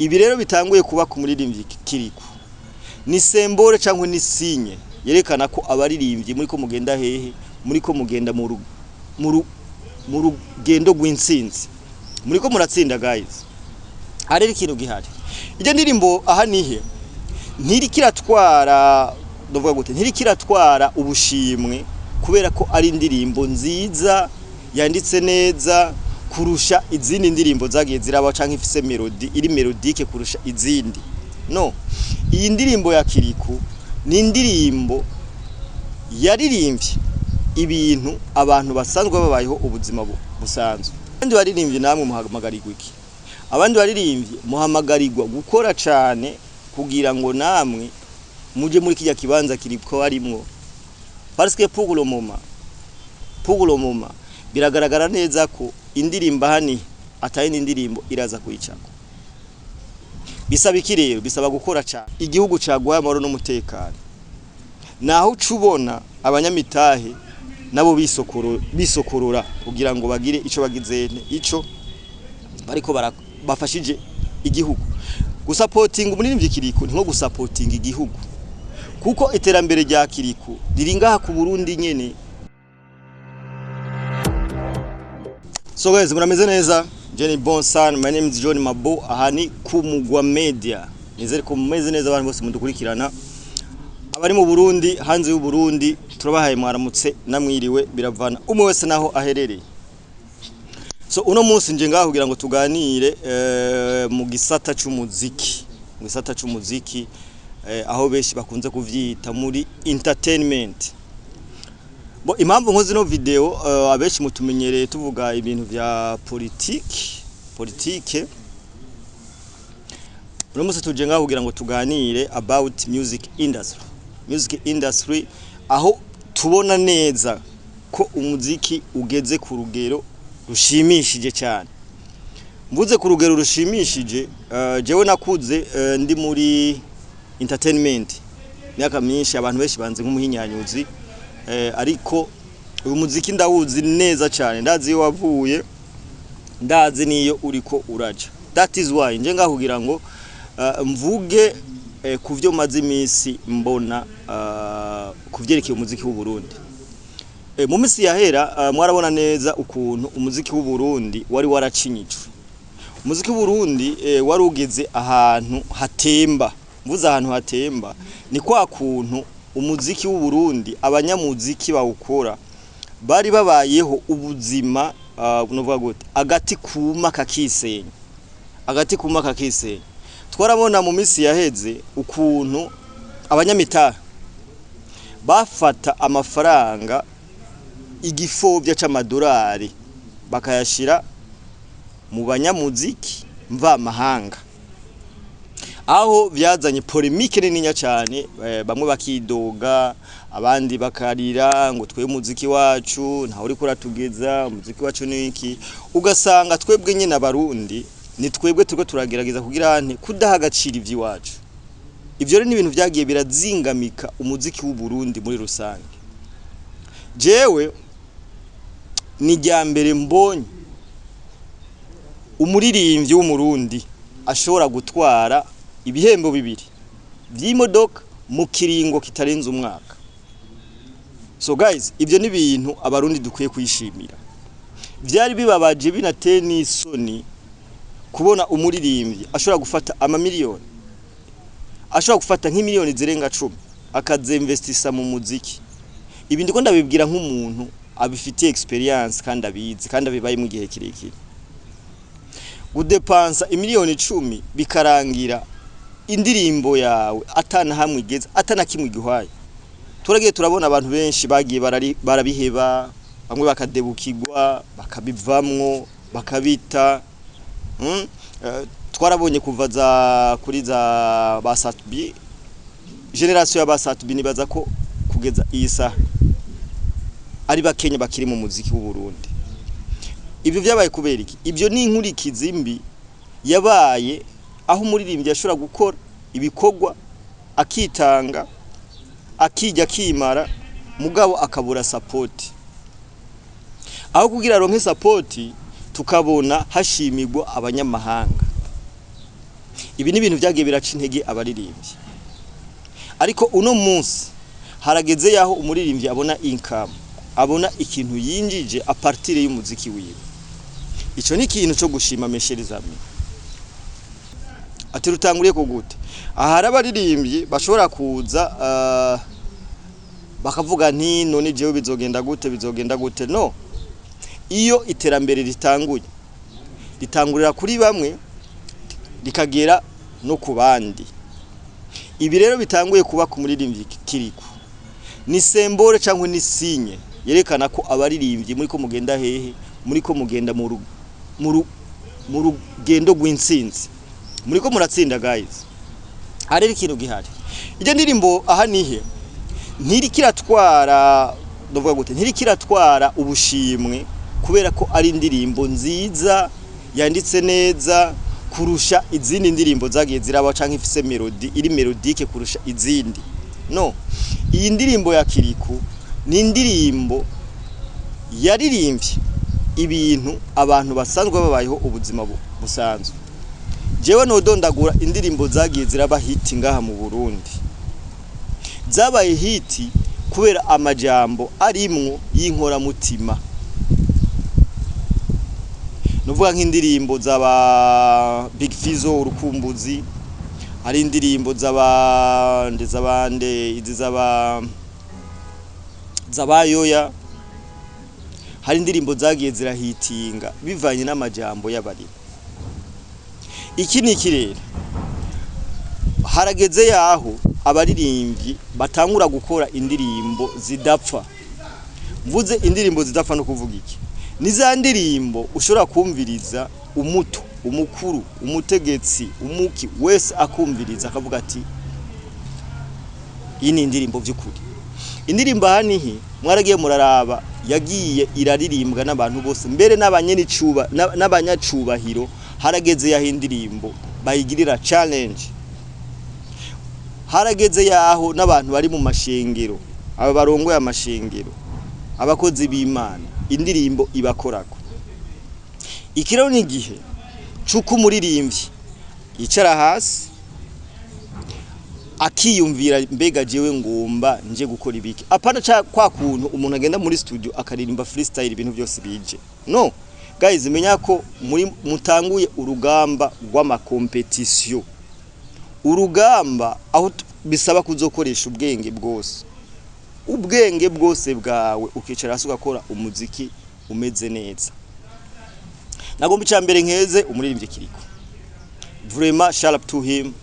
ibi rero bitanguye kuba ku muririmbyi Kiriku ni sembore cyangwa ni sinye yerekana ko abaririmbyi muri ko mugenda hehe muri ko mugenda mu rugendo rw'insinzi muri ko muratsinda guys hari ikintu gihari ije ndirimbo aha nihe ntirikiratwara ndavuga gute ntirikiratwara ubushimwe kubera ko ari indirimbo nziza yanditse neza kurusha izindi ndirimbo zagiye ziraba canke ifise melody iri melodique kurusha izindi no iyi ndirimbo ya Kiriku ni indirimbo yaririmbye ibintu abantu basanzwe babayeho ubuzima busanzwe abandi baririmbye namwe muhamagarirwa iki abandi baririmbye muhamagarirwa gukora cyane kugira ngo namwe muje muri kijya kibanza Kiriku arimwo parce que pour le moment biragaragara neza ko indirimbo hani atayindi indirimbo iraza kwicako bisaba iki rero bisaba gukora cyane igihugu cyaguha amahoro n'umutekano naho ucubona abanyamitahe nabo bisokorora kugira ngo bagire ico bagizene ico bariko bafashije igihugu gusapotinga umuririmbyi Kiriku nko gusapotinga igihugu kuko iterambere rya Kiriku riringaha ku Burundi nyene. So guys, murameze neza? Jenny Bonsan, my name is John Mabo, ahani Kumugwa Media. Nizere ko mumeze neza abantu bose mudukurikirana. Abari mu Burundi, hanze y'u Burundi, turabahaye mwaramutse namwiriwe biravana. Umwe wese naho aherereye. So uno munsi nje ngaho kugira ngo tuganire mu gisata cy'umuziki. Mu gisata cy'umuziki aho beshi bakunze kuvyita muri entertainment. Bo impamvu nkoze no video abeshi mutumenyereye tuvuga ibintu vya politike uno munsi tuje ngaho kugira ngo tuganire about music industry aho tubona neza ko umuziki ugeze ku rugero rushimishije cyane. Mvuze ku rugero rushimishije jewe nakuze ndi muri entertainment myaka myinshi abantu beshi banze nk'umuhinyanyuzi ariko uyu muziki ndawuzi neza cyane ndazi wavuye ndazi niyo uriko uraja. That is why nje ngaho kugira ngo mvuge kuvyo maze imisi mbona kuvyerekeye umuziki w'u Burundi. Mu misi yahera mwarabona neza ukuntu umuziki w'u Burundi wari waracinyicwe. Umuziki w'u Burundi wari ugeze ahantu hatemba. Mvuze ahantu hatemba ni kwa kuntu umuziki w'u Burundi abanyamuziki bawukora bari babayeho ubuzima novuga gute agati kuma kakisenya twarabona mu misi yaheze ukuntu abanyamita bafata amafaranga igifobya c'amadolari bakayashira mu banyamuziki mva mahanga aho byazanye polemique nininya cyane bamwe bakidoga abandi bakarira ngo twe muziki wacu nta uri kuratugeza umuziki wacu niki ugasanga twebwe nyine abarundi ni twebwe turiko turagerageza kugira nte kudaha agaciro ivyi wacu. Ivyo rero ni ibintu byagiye birazingamika umuziki w'u Burundi muri rusange. Jewe ni ryambere mbonye umuririmbyi w'umurundi ashobora gutwara ibihembo bibiri vy'imodoka mu kiringo kitarenze umwaka. So guys, ivyo ni ibintu abarundi dukwiye kwishimira. Vyari bibabaje binateye n'isoni kubona umuririmbyi ashobora gufata amamiliyoni, ashobora gufata nk'imiliyoni zirenga 10 akazemvestisa mu muziki. Ibi ndiko ndabibwira nk'umuntu abifitiye experience kandi abizi kandi abibaye mu gihe kirekire. Gudepansa imiliyoni 10 bikarangira indirimbo yawe atana hamwe igeze atana kimwe gihwaye. Turagiye turabona abantu benshi bagiye barabiheba, bamwe bakadebukirwa bakabivamwo bakabita twarabonye kuva kuri za basatbi generation ya basatbi nibaza ko kugeza iyi saha ari bakenya bakiri mu muziki w'u Burundi. Ibyo byabaye kubera iki? Ibyo ni inkurikizi mbi yabaye aho umuririmbyi ashobora gukora ibikorwa akitanga akijya kimara mugabo akabura support. Aho kugira ronke support tukabona hashimigwa abanyamahanga. ibi ni ibintu byagiye biraca intege abaririmbyi, ariko uno munsi harageze yaho umuririmbyi abona income, abona ikintu yinjije a partir y'umuziki wiwe. Ico ni ikintu cyo gushima mesherizamwe. Ati rutanguriye ko gute? Aha hari abaririmbyi bashobora kuza bakavuga nti none jewe bizogenda gute. No, iyo iterambere ritanguye ritangurira kuri bamwe rikagera no ku bandi. Ibi rero bitanguye kuba ku muririmbyi Kiriku ni sembore cyangwa ni sinye yerekana ko abaririmbyi muri ko mugenda hehe, muri ko mugenda mu rugendo rw'intsinzi, muri ko muratsinda guys. Hari ikintu gihari, ije ndirimbo aha nihe ntirikiratwara, ndavuga gute, ntirikiratwara ubushimwe kubera ko ari indirimbo nziza yanditse neza kurusha izindi ndirimbo zagiye ziraba canke ifise melody iri melodique kurusha izindi. No, iyi ndirimbo ya Kiriku ni indirimbo yaririmbye ibintu abantu basanzwe babayeho ubuzima busanzwe. Jewe nodondagura indirimbo zagiye ziraba hit ngaha mu Burundi, zabaye hit kubera amajambo arimwo y'inkora mutima. Nuvuga nk'indirimbo zaba Big Fizzo urukumbuzi, hari indirimbo zabande izi zabayoya, hari indirimbo zagiye zirahitinga bivanye n'amajambo y'abari. Iki ni kirere harageze yaho abaririmbyi batangura gukora indirimbo zidapfa. Mvuze indirimbo zidapfa no kuvuga iki? Ni za ndirimbo ushobora kumviriza umuto, umukuru, umutegetsi, umuki wese akumviriza akavuga ati iyi ni indirimbo by'ukuri. Indirimbo hanihi mwaragiye muraraba yagiye iraririmbwa n'abantu bose, mbere n'abanyacubahiro. Harageze yaho indirimbo bayigirira challenge, harageze yaho n'abantu bari mu mashengero, aba barongoye amashengero, abakozi b'Imana, indirimbo ibakorako. Ikirero ni gihe cuko umuririmbyi yicara hasi akiyumvira mbega jewe ngomba nje gukora ibiki. Apana kwa kuntu umuntu agenda muri studio akaririmba freestyle ibintu byose bije. No guys, menya ko muri mutanguye urugamba rw'amakompetisiyo, urugamba aho bisaba kuzokoresha ubwenge bwose bwawe ukicara hasi ugakora umuziki umeze neza. Nagomba icambere nkeze umuririmbyi Kiriku, vraiment shout out to him.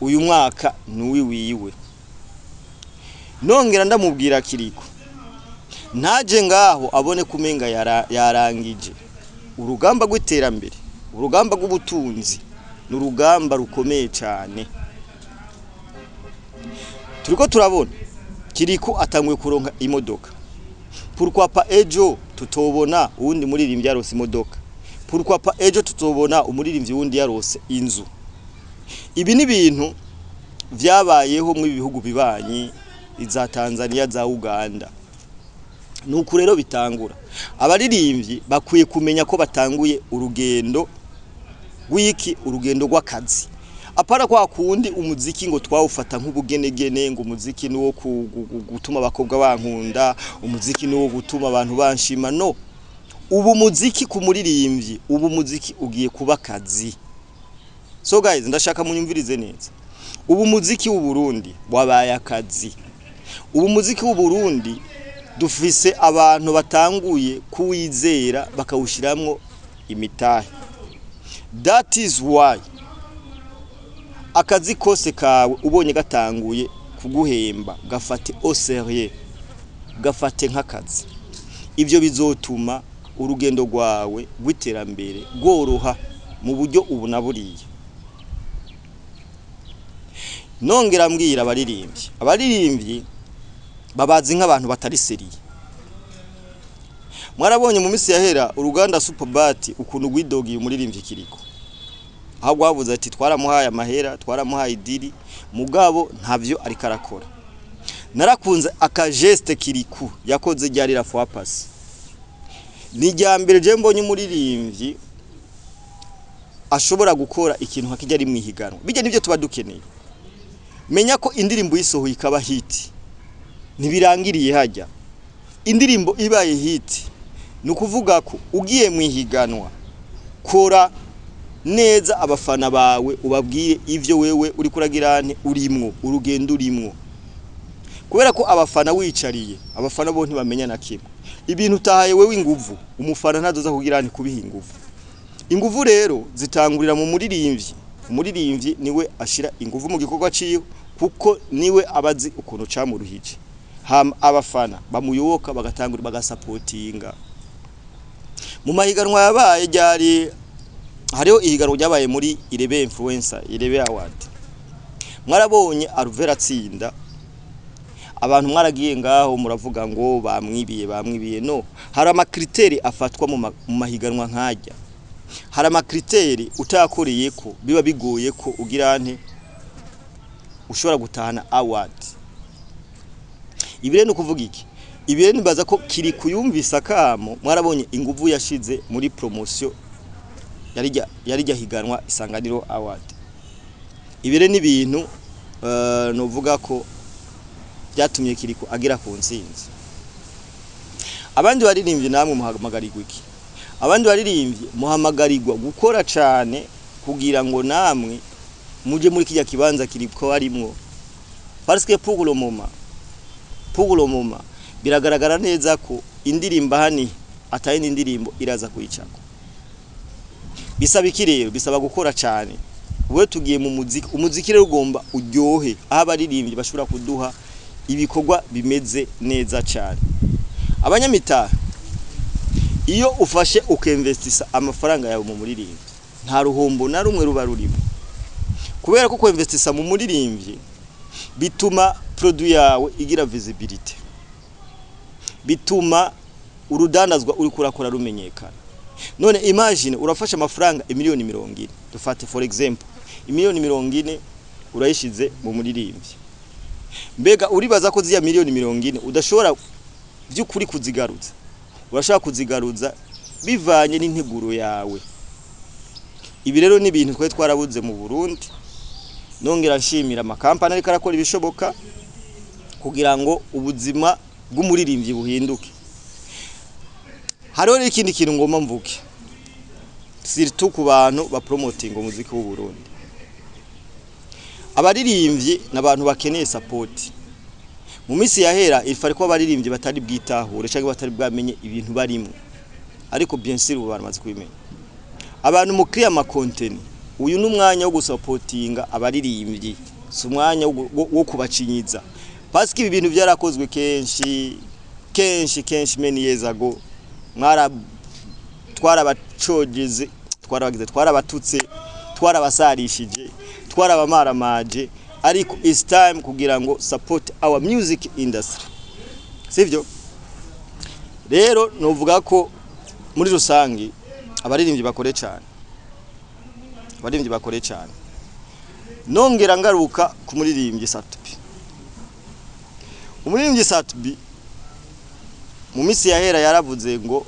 Uyu mwaka nuwi wiwe. Nongera ndamubwira Kiriku ntaje ngaho abone kumenga yarangije urugamba rw'iterambere, urugamba rw'ubutunzi n'urugamba rukomeye cyane. Turiko turabona Kiriku atanguye kuronka imodoka. Pourquoi pas ejo tutobona uwundi muririmbyi yarose imodoka? Pourquoi pas ejo tutobona umuririmbyi wundi yarose inzu? Ibi ni bintu vyabayeho mu bihugu bibanyi, iza Tanzania, za Uganda. Nuko rero bitangura abaririmbyi bakwiye kumenya ko batanguye urugendo wiki, urugendo rw'akazi. Apara kwa kundi umuziki ngo twawufata nk'ubugenegene, ngo umuziki ni wo gutuma abakobwa bankunda, umuziki ni wo gutuma abantu banshima. No, ubu muziki ku muririmbyi, ubu muziki ugiye kuba akazi. So guys, ndashaka munyumvirize neza, ubu muziki w'u Burundi wabaye akazi. Ubu muziki w'u Burundi dufise abantu batanguye kuwizera bakawushiramwo imitahe. That is why akazi kose kawe ubonye gatanguye kuguhemba gafate au sérieux, gafate nk'akazi. Ivyo bizotuma urugendo rwawe rw'iterambere rworoha mu buryo ubu naburiye. Nongera mbwira abaririmbyi babazi nk'abantu batari seriye. Mwarabonye mu misi yahera uruganda Superbat ukuntu gwidogiye umuririmbyi Kiriku, aho gwavuze ati twaramuhaye amahera, twaramuhaye idiri, mugabo ntavyo ari karakora. Narakunze aka geste Kiriku yakoze ryarira fois pass. Ni ryambere je mbonye umuririmbyi ashobora gukora ikintu hakijya ari mwihiganwa bijya nivyo tuba dukeneye menya ko indirimbo yisohoye ikaba hit ntibirangiriye hajya indirimbo ibaye hit nukuvuga ko ugiye mwihiganwa kora neza abafana bawe ubabwire ivyo wewe uri kuragirane urimwo urugendo urimwo kubera ko abafana wicariye abafana bo ntibamenya na kimwe ibintu utahaye wewe inguvu umufana ntazoza kugirane kubiha inguvu rero zitangurira mu umuririmbyi niwe ashira inguvu mu gikorwa ciyo kuko niwe abazi ukuntu camuruhije abafana bamuyoboka bagatangura bagasapotinga mu mahiganwa yabaye ryari hariho ihiganwa ryabaye muri Irebe Influencer Irebe Award mwarabonye Alvera tsinda abantu mwaragiye ngaho muravuga ngo bamwibiye no hari amakriteri afatwa mu mahiganwa nkajya hari amakriteri utakoreye ko biba bigoye ko ugirante ushobora gutahana award ibire no kuvuga iki ibire nibaza ko kiri kuyumvisa kamo mwarabonye inguvu yashize muri promotion yarijya higanwa Isanganiro Award ibire ni bintu novuga ko byatumye kiriko agira ku nsinzi abandi baririmbye namwe muhamagarirwa iki abandi baririmbye muhamagarirwa gukora cyane kugira ngo namwe muje muri kijya kibanza kiriko arimwo parce que pour le moment biragaragara neza ko indirimba hani atayindi indirimbo iraza kuyicako bisaba iki rero bisaba gukora cyane we tugiye mu umuziki rero ugomba uryohe aho abaririmbye bashobora kuduha ibikorwa bimeze neza cyane abanyamita iyo ufashe ukeinvestisa amafaranga yawe mu muririmbyi nta ruhombo na rumwe ruba rurimo kubera ko kuinvestisa mu muririmbyi bituma produit yawe igira visibility bituma urudandazwa uri kurakora rumenyekana none imagine urafasha amafaranga miliyoni 40 dufate for example miliyoni 40 urayishize mu muririmbyi mbega uribaza ko ziya miliyoni 40 udashobora by'ukuri kuzigaruza urashaka kuzigaruza bivanye n'integuro yawe ibi rero ni ibintu twe twarabuze mu Burundi nongera nshimira amakampani ariko arakora ibishoboka kugira ngo ubuzima bw'umuririmbyi buhinduke hariho n'ikindi kintu ngoma mvuke surtout ku bantu ba promoting umuziki w'u Burundi abaririmbyi n'abantu bakeneye support mu misi yahera ifari ko abaririmbyi batari bwitahure cyangwa batari bwamenye ibintu barimo ariko bien sûr baramaze kubimenya abantu mu create ama content uyu numwanya wo gusupportinga abaririmbyi si umwanya wo kubacinyiza parce que ibi bintu byarakozwe kenshi many years ago twarabacogeze twarabatutse twarabasarishije twarabamaramaje ariko it's time kugira ngo support our music industry sivyo rero novuga ko muri rusangi abaririmbyi bakore cyane nongera ngaruka ku muririmbyi Satubi umuririmbyi Satubi mu misi yahera yaravuze ngo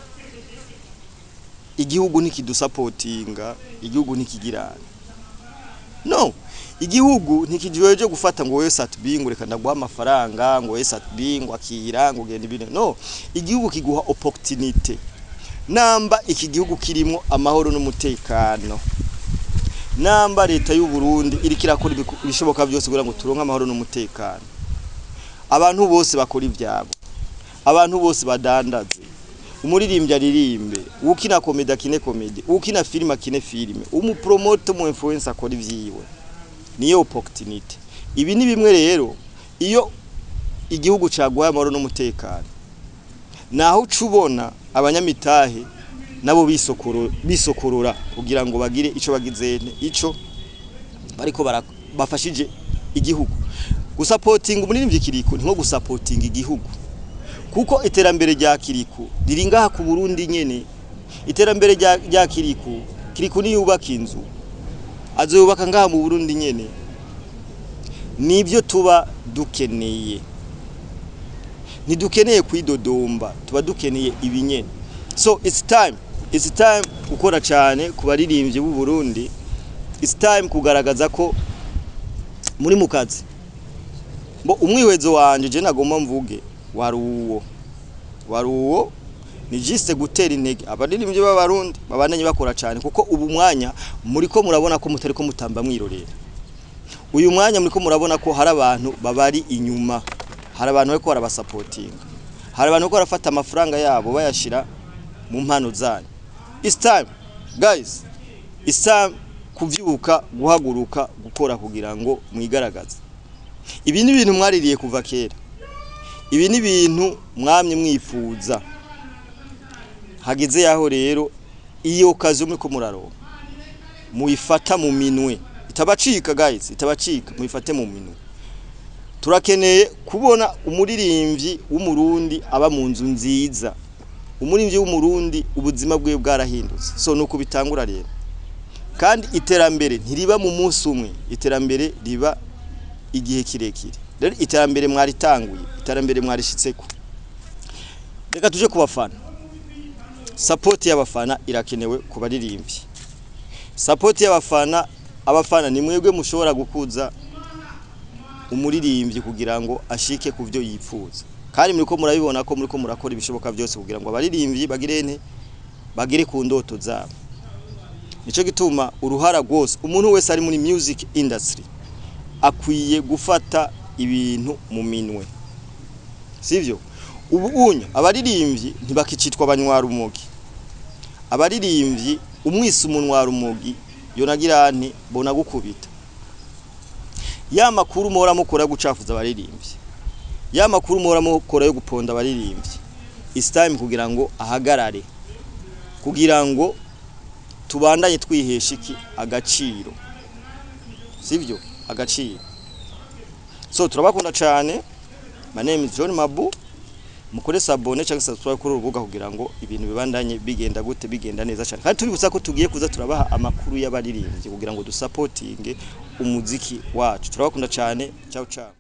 igihugu ntikidusupportinga igihugu ntikigirana no igihugu ntikijiweje gufata ngo wewe Satubi ngo reka ndaguha amafaranga ngo wewe Satubi ngo akira ngo genda ibintu no igihugu kiguha opportunity namba iki gihugu kirimo amahoro n'umutekano namba leta y'u Burundi iri kirakora ibishoboka byose kugira ngo turonke amahoro n'umutekano abantu bose bakora ivyabo abantu bose badandaze umuririmbyi aririmbe ukina comedy akine comedy ukina film akine filme umupromote mu influencer akora ivyiwe niyo opportunity ibi ni bimwe rero iyo igihugu caguye amahoro n'umutekano naho cubona abanyamitahe nabo bisokorora kugira ngo bagire ico bagizene ico bariko bafashije igihugu gusupporting umuririmbyi kiriko nko gusupporting igihugu kuko iterambere rya kiriko riringaha ku Burundi nyene iterambere rya kiriko ni yubaka inzu azoyubaka ngaha mu Burundi nyene nibyo tuba dukeneye ntidukeneye kwidodomba tuba dukeneye ibinyene so it's time it's time gukora cyane ku baririmbyi b'u Burundi, it's time kugaragaza ko muri mu kazi. Mbo umwihwezo wanje je nagomba mvuge waruwo ni juste gutera intege abaririmbyi b'abarundi babandanye bakora cyane, kuko ubu mwanya muriko murabona ko mutari ko mutamba mwirorera. Uyu mwanya muriko murabona ko hari abantu babari inyuma, hari abantu bariko barabasupportinga, hari abantu bariko barafata amafaranga yabo bayashira mu mpano zanyu. It's time guys, it's time kuvyuka, guhaguruka, gukora kugira ngo mwigaragaze. Ibi ni ibintu mwaririye kuva kera, ibi ni ibintu mwamye mwifuza. Hageze yaho rero iyo kazi muriko muraronka muyifata mu minwe, itabacika guys, itabacika, muyifate mu minwe. Turakeneye kubona umuririmbyi w'umurundi aba mu nzu nziza, umuririmbyi w'umurundi ubuzima bwe bwarahindutse. So nuko bitangura rero, kandi iterambere ntiriba mu munsi umwe, iterambere riba igihe kirekire. Rero iterambere mwaritanguye, iterambere mwarishitseko. Reka tuje kubafana. Support y'abafana irakenewe ku baririmbyi. Support y'abafana, abafana ni mwebwe mushobora gukuza umuririmbyi kugira ngo ashike ku byo yipfuza. Kandi muriko murabibona ko muriko murakora ibishoboka byose kugira ngo abaririmbyi bagire ku ndoto zabo. Nico gituma uruhara rwose umuntu wese ari muri music industry akwiye gufata ibintu mu minwe, sivyo? Ubu unya abaririmbyi ntibakicitwa abanywara umugi, abaririmbyi umwisi umunwara umugi yonagira nti bona gukubita. Ya makuru muhora mukora gucafuza abaririmbyi, ya makuru muhora mukora yo guponda abaririmbyi, it's time kugira ngo ahagarare, kugira ngo tubandanye twihesha iki agaciro, sivyo? Agaciro. So turabakunda cyane. My name is John Mabu. Mukore sabone cyangwa subscribe kuri urubuga kugira ngo ibintu bibandanye bigenda gute, bigenda neza cyane. Kandi tubibutsa ko tugiye kuza turabaha amakuru y'abaririmbyi kugira ngo dusupportinge umuziki wacu. Turabakunda cyane. Ciao ciao.